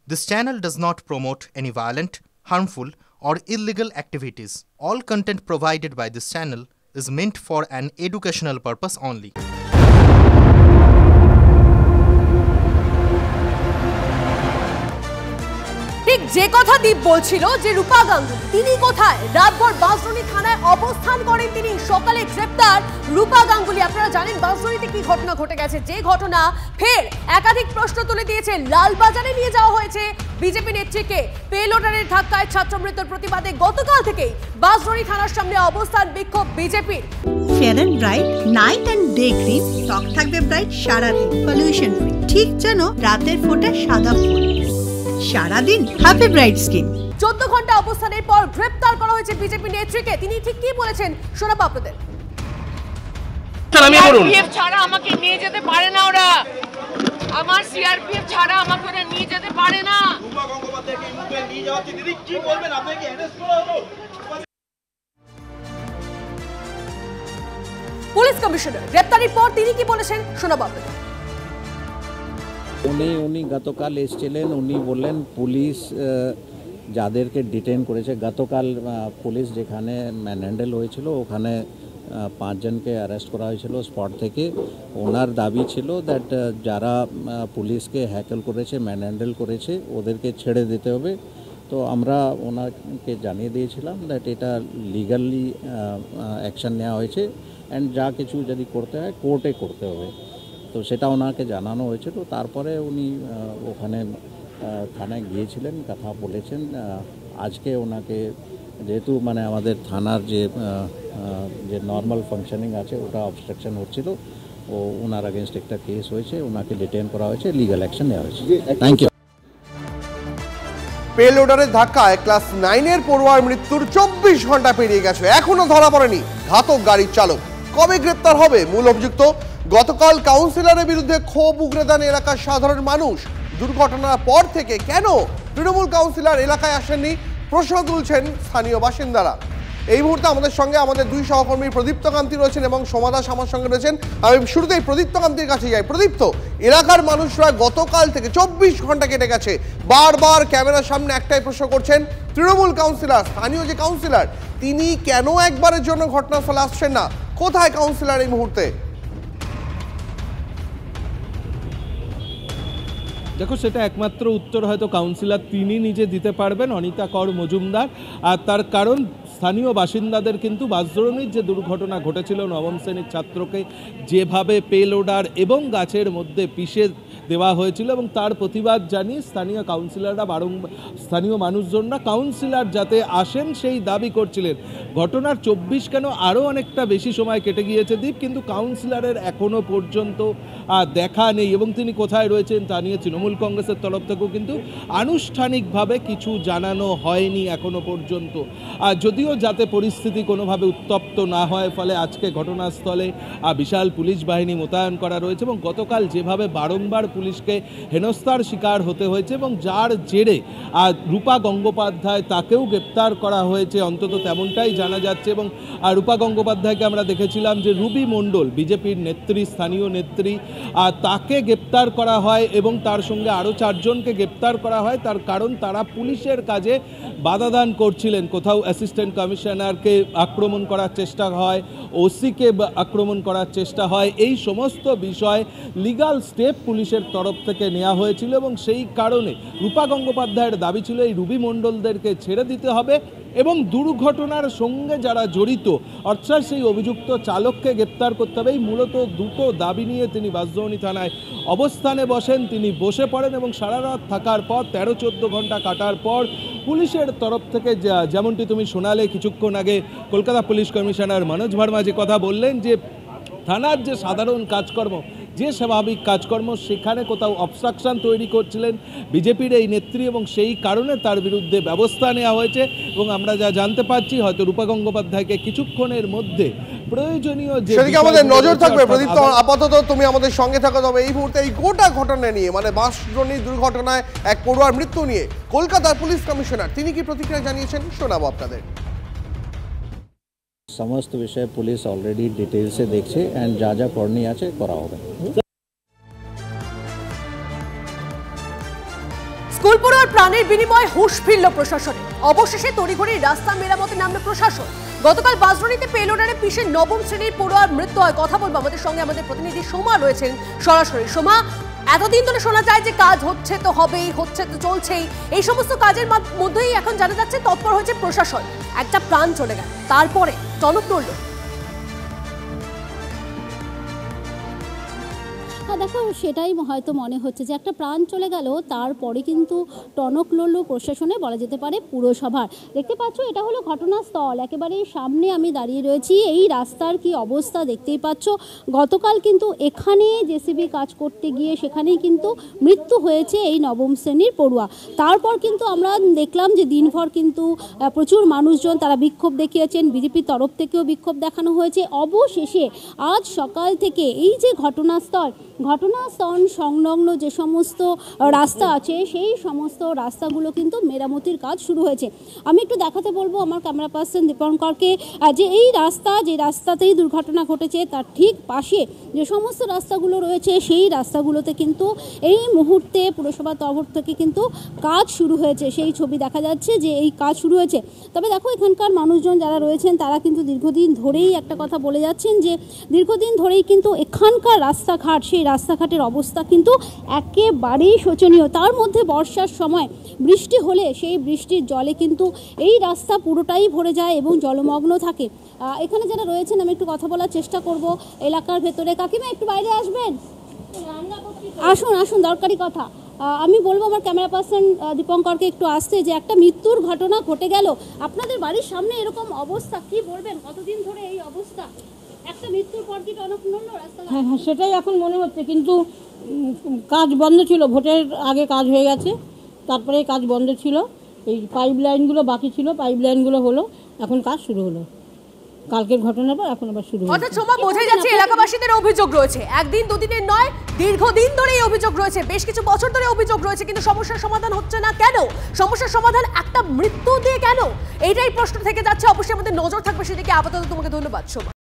This channel does not promote any violent, harmful, or illegal activities. All content provided by this channel is meant for an educational purpose only. ঠিক যে কথা দীপ বলছিল যে রূপা গাঙ্গুলি তিনি কোথায় রাতভর বাঁশরণী থানায় অবস্থান করেন তিনি সকালে গ্রেপ্তার রূপা গাঙ্গুলি আপনারা জানেন বাঁশরণীতে কি ঘটনা ঘটে গেছে যে ঘটনা ফের একাধিক প্রশ্ন তুলে দিয়েছে লালবাজারে নিয়ে যাওয়া হয়েছে বিজেপি নেত্রীকে পেলোডারের ধাক্কায় ছাত্র মৃত্যুর প্রতিবাদে গতকাল থেকেই বাঁশরণী থানার সামনে অবস্থান বিক্ষোভ বিজেপির fair and bright night and day cream ত্বক থাকবে ব্রাইট সারাদিন পলিউশন ফ্রি ঠিক যেন রাতের ফোঁটা সাদা ফুল সারাদিন হ্যাপি ব্রাইট স্কিন 14 ঘন্টা অবস্থানের পর গ্রেপ্তার করা হয়েছে বিজেপি নেত্রীকে তিনি ঠিক কি বলেছেন শোনাবো আপনাদের সিআরপিএফ ছাড়া আমাকে নিয়ে যেতে পারে না ওরা আমার সিআরপিএফ ছাড়া আমাকে ওরা নিয়ে যেতে পারে না রূপা গঙ্গোপাধ্যায়কে মুখে নিয়ে যাওয়াতে দিদি কি বলবেন আপনাকে অ্যারেস্ট করা হলো পুলিশ কমিশনার গ্রেপ্তারের পর তিনি কি বলেছেন শোনাবো আপনাদের উনি গতকাল এসেছিলেন উনি বললেন পুলিশ যাদেরকে ডিটেন করেছে গতকাল পুলিশ যেখানে ম্যানহ্যান্ডেল হয়েছিল ওখানে 5 জনকে অ্যারেস্ট করা হয়েছিল স্পট থেকে ওনার দাবি ছিল দ্যাট যারা পুলিশকে হ্যাকেল করেছে ম্যানহ্যান্ডেল করেছে ওদেরকে ছেড়ে দিতে হবে তো আমরা ওনাকে জানিয়ে দিয়েছিলাম দ্যাট এটা লিগালি অ্যাকশন নেওয়া হয়েছে অ্যান্ড যা কিছু যদি করতে হয় কোর্টে করতে হবে তো সেটা ওনাকে জানানো হয়েছিল তারপরে উনি ওখানে থানায় গিয়েছিলেন কথা বলেছেন আজকে ওনাকে যেহেতু মানে আমাদের থানার যে নর্মাল ফাংশনিং আছে ওটা অবস্ট্রাকশন হচ্ছিল ও ওনার আগেনস্ট একটা কেস হয়েছে ওনাকে ডিটেন করা হয়েছে লিগ্যাল অ্যাকশন নেওয়া হয়েছে থ্যাংক ইউ পেলোডারের ধাক্কায় ক্লাস 9-এর পড়ুয়ার মৃত্যুর 24 ঘন্টা পেরিয়ে গেছে এখনো ধরা পড়েনি ঘাতক গাড়ির চালক কবে গ্রেপ্তার হবে মূল অভিযুক্ত গতকাল কাউন্সিলরের বিরুদ্ধে ক্ষোভ উগরে দেন এলাকার সাধারণ মানুষ দুর্ঘটনার পর থেকে কেন তৃণমূল কাউন্সিলর এলাকায় আসেননি প্রশ্ন তুলছেন স্থানীয় বাসিন্দারা এই মুহূর্তে আমাদের সঙ্গে আমাদের দুই সহকর্মী প্রদীপ্ত কান্তি রয়েছেন এবং সোমা দাস আমার সঙ্গে রয়েছেন আমি শুরুতেই প্রদীপ্ত কান্তির কাছে যাই প্রদীপ্ত এলাকার মানুষরা গতকাল থেকে 24 ঘন্টা কেটে গেছে বারবার ক্যামেরার সামনে একটাই প্রশ্ন করছেন তৃণমূল কাউন্সিলর স্থানীয় যে কাউন্সিলর তিনি কেন একবারের জন্য ঘটনাস্থলে আসছেন না কোথায় কাউন্সিলর এই মুহূর্তে দেখো সেটা একমাত্র উত্তর হয়তো কাউন্সিলর তিনি নিজে দিতে পারবেন অনিতা কর মজুমদার আর তার কারণ স্থানীয় বাসিন্দাদের কিন্তু বাঁশদ্রোণীর যে দুর্ঘটনা ঘটেছিল নবম শ্রেণীর ছাত্রকে যেভাবে পেলোডার এবং গাছের মধ্যে পিষে দেওয়া হয়েছিল এবং তার প্রতিবাদ জানিয়ে স্থানীয় কাউন্সিলররা স্থানীয় মানুষজনরা কাউন্সিলর যাতে আসেন সেই দাবি করছিলেন ঘটনার 24 কেন আরও অনেকটা বেশি সময় কেটে গিয়েছে দ্বীপ কিন্তু কাউন্সিলরের এখনও পর্যন্ত দেখা নেই এবং তিনি কোথায় রয়েছেন তা নিয়ে তৃণমূল কংগ্রেসের তরফ থেকেও কিন্তু আনুষ্ঠানিকভাবে কিছু জানানো হয়নি এখনো পর্যন্ত যদিও যাতে পরিস্থিতি কোনোভাবে উত্তপ্ত না হয় ফলে আজকে ঘটনাস্থলে বিশাল পুলিশ বাহিনী মোতায়েন করা রয়েছে এবং গতকাল যেভাবে বারংবার পুলিশকে হেনস্থার শিকার হতে হয়েছে এবং যার জেরে রূপা গঙ্গোপাধ্যায় তাকেও গ্রেপ্তার করা হয়েছে অন্তত তেমনটাই জানা যাচ্ছে এবং রূপা গঙ্গোপাধ্যায়কে আমরা দেখেছিলাম যে রুবি মণ্ডল বিজেপির নেত্রী স্থানীয় নেত্রী তাকে গ্রেপ্তার করা হয় এবং তার সঙ্গে আরও 4 জনকে গ্রেপ্তার করা হয় তার কারণ তারা পুলিশের কাজে বাধাদান করছিলেন কোথাও অ্যাসিস্ট্যান্ট কমিশনারকে আক্রমণ করার চেষ্টা হয় ওসিকে আক্রমণ করার চেষ্টা হয় এই সমস্ত বিষয় লিগাল স্টেপ পুলিশের তরফ থেকে নেওয়া হয়েছিল এবং সেই কারণে রূপা গঙ্গোপাধ্যায়ের দাবি ছিল এই রুবি মণ্ডলদেরকে ছেড়ে দিতে হবে এবং দুর্ঘটনার সঙ্গে যারা জড়িত অর্থাৎ সেই অভিযুক্ত চালককে গ্রেপ্তার করতে হবে এই মূলত দুটো দাবি নিয়ে তিনি বাঁশদ্রোণী থানায় অবস্থানে বসেন তিনি বসে পড়েন এবং সারা রাত থাকার পর 13-14 ঘন্টা কাটার পর পুলিশের তরফ থেকে যেমনটি তুমি শোনালে কিছুক্ষণ আগে কলকাতা পুলিশ কমিশনার মনোজ ভার্মা যে কথা বললেন যে থানার যে সাধারণ কাজকর্ম যে স্বাভাবিক কাজকর্ম সেখানে কোথাও অবস্ট্রাকশন তৈরি করছিলেন বিজেপির এই নেত্রী এবং সেই কারণে তার বিরুদ্ধে ব্যবস্থা নেওয়া হয়েছে এবং আমরা যা জানতে পারছি হয়তো রূপা গঙ্গোপাধ্যায়কে কিছুক্ষণের মধ্যে প্রয়োজনীয় যে সেদিকে আমাদের নজর থাকবে প্রদীপ্ত আপাতত তুমি আমাদের সঙ্গে থাকো তবে এই মুহূর্তে এই গোটা ঘটনা নিয়ে মানে বাঁশদ্রোণী দুর্ঘটনায় এক পড়ুয়ার মৃত্যু নিয়ে কলকাতার পুলিশ কমিশনার তিনি কি প্রতিক্রিয়া জানিয়েছেন শোনাবো আপনাদের সমস্ত বিষয়ে পুলিশ অলরেডি ডিটেলসে দেখছে অ্যান্ড যা যা করণীয় আছে করা হবে স্কুল পড়ুয়ার প্রাণের বিনিময়ে হুঁশ ফিরল প্রশাসনে। অবশেষে তড়িঘড়ি রাস্তা মেরামতে নামল প্রশাসন। গতকাল বাঁশদ্রোণীতে পেলোডারে পিষে নবম শ্রেণীর পড়ুয়ার মৃত্যু হয়। কথা বলবো আমাদের সঙ্গে আমাদের প্রতিনিধি সোমা রয়েছেন সরাসরি। সোমা, এতদিন ধরে শোনা যায় যে কাজ হচ্ছে তো হবেই, হচ্ছে তো চলছেই, এই সমস্ত কাজের মধ্যেই এখন জানা যাচ্ছে তৎপর হয়েছে প্রশাসন। একটা প্রাণ চলে গেল, তারপরে টনক নড়ল। দেখো, সেটাই হয়তো মনে হচ্ছে যে একটা প্রাণ চলে গেল, তারপরে কিন্তু টনক লড়ল প্রশাসনে, বলা যেতে পারে পুরসভার। দেখতে পাচ্ছ, এটা হলো ঘটনাস্থল, একেবারে সামনে আমি দাঁড়িয়ে রয়েছি। এই রাস্তার কি অবস্থা দেখতেই পাচ্ছ। গতকাল কিন্তু এখানে জেসিবি কাজ করতে গিয়ে সেখানেই কিন্তু মৃত্যু হয়েছে এই নবম শ্রেণীর পড়ুয়া। তারপর কিন্তু আমরা দেখলাম যে দিনভর কিন্তু প্রচুর মানুষজন তারা বিক্ষোভ দেখিয়েছেন, বিজেপির তরফ থেকেও বিক্ষোভ দেখানো হয়েছে। অবশেষে আজ সকাল থেকে এই যে ঘটনাস্থল সংলগ্ন যে সমস্ত রাস্তা আছে, সেই সমস্ত রাস্তাগুলো কিন্তু মেরামতির কাজ শুরু হয়েছে। আমি একটু দেখাতে বলবো আমার ক্যামেরা পার্সন দীপঙ্করকে যে এই যে রাস্তাতেই দুর্ঘটনা ঘটেছে তার ঠিক পাশে যে সমস্ত রাস্তাগুলো রয়েছে, সেই রাস্তাগুলোতে কিন্তু এই মুহূর্তে পুরসভার তরফ থেকে কিন্তু কাজ শুরু হয়েছে। সেই ছবি দেখা যাচ্ছে যে এই কাজ শুরু হয়েছে। তবে দেখো, এখানকার মানুষজন যারা রয়েছেন তারা কিন্তু দীর্ঘদিন ধরেই একটা কথা বলে যাচ্ছেন যে দীর্ঘদিন ধরেই কিন্তু এখানকার রাস্তাঘাট, সেই রাস্তাঘাটের অবস্থা কিন্তু একেবারেই শোচনীয়। তার মধ্যে বর্ষার সময় বৃষ্টি হলে সেই বৃষ্টির জলে কিন্তু এই রাস্তা পুরোটাই ভরে যায় এবং জলমগ্ন থাকে। এখানে যারা রয়েছেন আমি একটু কথা বলার চেষ্টা করব এলাকার ভেতরে। কাকিমা, একটু বাইরে আসবেন, আসুন, দরকারি কথা। আমি বলবো আমার ক্যামেরা পার্সন দীপঙ্করকে একটু আসতে, যে একটা মৃত্যুর ঘটনা ঘটে গেল আপনাদের বাড়ির সামনে, এরকম অবস্থা, কি বলবেন? কতদিন ধরে এই অবস্থা? একটা মৃত্যুর পর কি টনক নড়ল রাস্তা? হ্যাঁ, সেটাই এখন মনে হচ্ছে, কিন্তু কাজ বন্ধ ছিল, ভোটের আগে কাজ হয়ে গেছে, তারপরে কাজ বন্ধ ছিল। এই পাইপ লাইনগুলো বাকি ছিল, পাইপ লাইনগুলো হলো, এখন কাজ শুরু হলো। কালকের ঘটনার পর এখন আবার শুরু হলো। অর্থাৎ সোমা, বোঝাই যাচ্ছে এলাকাবাসীদের অভিযোগ রয়েছে, একদিন দুদিনের নয়, দীর্ঘদিন ধরে এই অভিযোগ রয়েছে, বেশ কিছু বছর ধরে অভিযোগ রয়েছে, কিন্তু সমস্যার সমাধান হচ্ছে না কেন? সমস্যার সমাধান একটা মৃত্যু দিয়ে কেন? এইটাই প্রশ্ন থেকে যাচ্ছে। অবশ্যই আমাদের নজর থাকবে সেদিকে। আপাতত তোমাকে ধন্যবাদ সোমা।